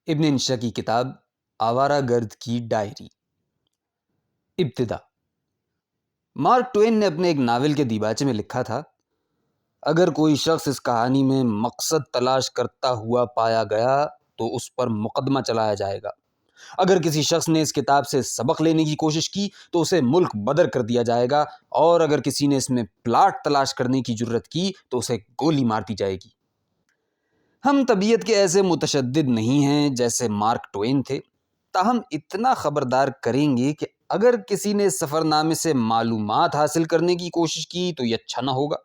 ابن انشا کی کتاب آوارہ گرد کی ڈائری۔ ابتدا۔ مارک ٹوین نے اپنے ایک ناول کے دیباچے میں لکھا تھا، اگر کوئی شخص اس کہانی میں مقصد تلاش کرتا ہوا پایا گیا تو اس پر مقدمہ چلایا جائے گا۔ اگر کسی شخص نے اس کتاب سے سبق لینے کی کوشش کی تو اسے ملک بدر کر دیا جائے گا، اور اگر کسی نے اس میں پلاٹ تلاش کرنے کی جرت کی تو اسے گولی مار دی جائے گی۔ ہم طبیعت کے ایسے متشدد نہیں ہیں جیسے مارک ٹوین تھے، تاہم اتنا خبردار کریں گے کہ اگر کسی نے سفر نامے سے معلومات حاصل کرنے کی کوشش کی تو یہ اچھا نہ ہوگا،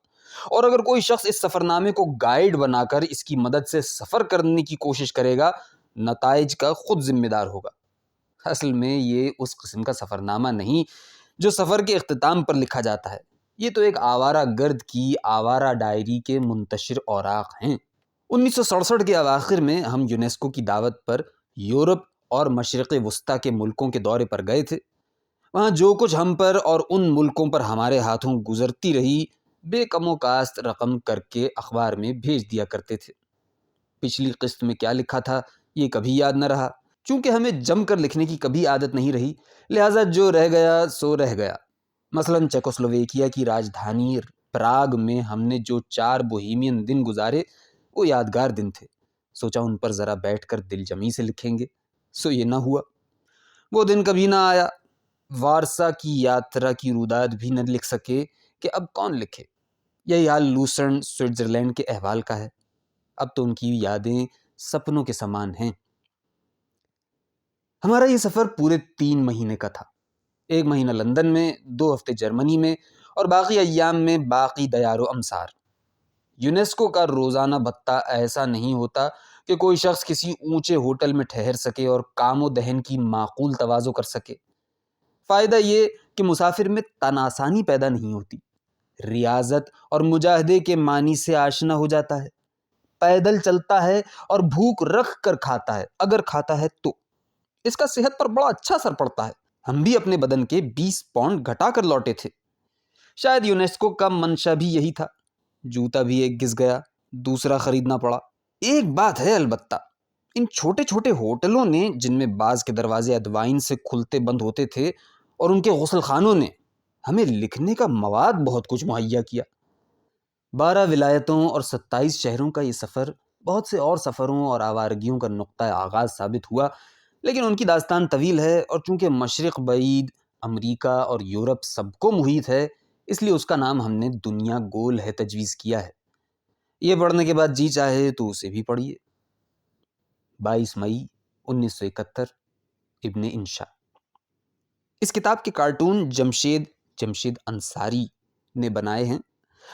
اور اگر کوئی شخص اس سفر نامے کو گائیڈ بنا کر اس کی مدد سے سفر کرنے کی کوشش کرے گا، نتائج کا خود ذمہ دار ہوگا۔ اصل میں یہ اس قسم کا سفر نامہ نہیں جو سفر کے اختتام پر لکھا جاتا ہے، یہ تو ایک آوارہ گرد کی آوارہ ڈائری کے منتشر اوراق ہیں۔ 1967 کے اواخر میں ہم یونیسکو کی دعوت پر یورپ اور مشرق وسطیٰ کے ملکوں کے دورے پر گئے تھے۔ وہاں جو کچھ ہم پر اور ان ملکوں پر ہمارے ہاتھوں گزرتی رہی، بے کم و کاست رقم کر کے اخبار میں بھیج دیا کرتے تھے۔ پچھلی قسط میں کیا لکھا تھا یہ کبھی یاد نہ رہا، چونکہ ہمیں جم کر لکھنے کی کبھی عادت نہیں رہی، لہٰذا جو رہ گیا سو رہ گیا۔ مثلاً چیکوسلوویکیا کی راجدھانی پراگ میں ہم نے جو 4 بوہیمین دن گزارے وہ یادگار دن تھے۔ سوچا ان پر ذرا بیٹھ کر دل جمی سے لکھیں گے، سو یہ نہ ہوا۔ وہ دن کبھی نہ آیا۔ وارسا کی یاترا کی روداد بھی نہ لکھ سکے کہ اب کون لکھے۔ یہی حال لوسرن سوئٹزرلینڈ کے احوال کا ہے۔ اب تو ان کی یادیں سپنوں کے سامان ہیں۔ ہمارا یہ سفر پورے 3 مہینے کا تھا۔ 1 مہینہ لندن میں، 2 ہفتے جرمنی میں، اور باقی ایام میں باقی دیار و امسار۔ یونیسکو کا روزانہ بھتہ ایسا نہیں ہوتا کہ کوئی شخص کسی اونچے ہوٹل میں ٹھہر سکے اور کام و دہن کی معقول تواضع کر سکے۔ فائدہ یہ کہ مسافر میں تن آسانی پیدا نہیں ہوتی، ریاضت اور مجاہدے کے معنی سے آشنا ہو جاتا ہے، پیدل چلتا ہے اور بھوک رکھ کر کھاتا ہے، اگر کھاتا ہے تو اس کا صحت پر بڑا اچھا اثر پڑتا ہے۔ ہم بھی اپنے بدن کے 20 پاؤنڈ گھٹا کر لوٹے تھے۔ شاید یونیسکو کا منشا بھی یہی تھا۔ جوتا بھی ایک گھس گیا، دوسرا خریدنا پڑا۔ ایک بات ہے البتہ، ان چھوٹے چھوٹے ہوٹلوں نے، جن میں بعض کے دروازے ادوائن سے کھلتے بند ہوتے تھے، اور ان کے غسل خانوں نے ہمیں لکھنے کا مواد بہت کچھ مہیا کیا۔ 12 ولایتوں اور 27 شہروں کا یہ سفر بہت سے اور سفروں اور آوارگیوں کا نقطہ آغاز ثابت ہوا، لیکن ان کی داستان طویل ہے، اور چونکہ مشرق بعید، امریکہ اور یورپ سب کو محیط ہے، اس لیے اس کا نام ہم نے دنیا گول ہے تجویز کیا ہے۔ یہ پڑھنے کے بعد جی چاہے تو اسے بھی پڑھیے۔ 22 مئی 1971 ابن انشا۔ اس کتاب کے کارٹون جمشید انصاری نے بنائے ہیں،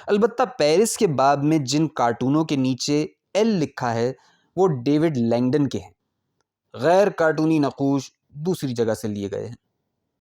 البتہ پیرس کے باب میں جن کارٹونوں کے نیچے ایل لکھا ہے وہ ڈیوڈ لینگڈن کے ہیں۔ غیر کارٹونی نقوش دوسری جگہ سے لیے گئے ہیں۔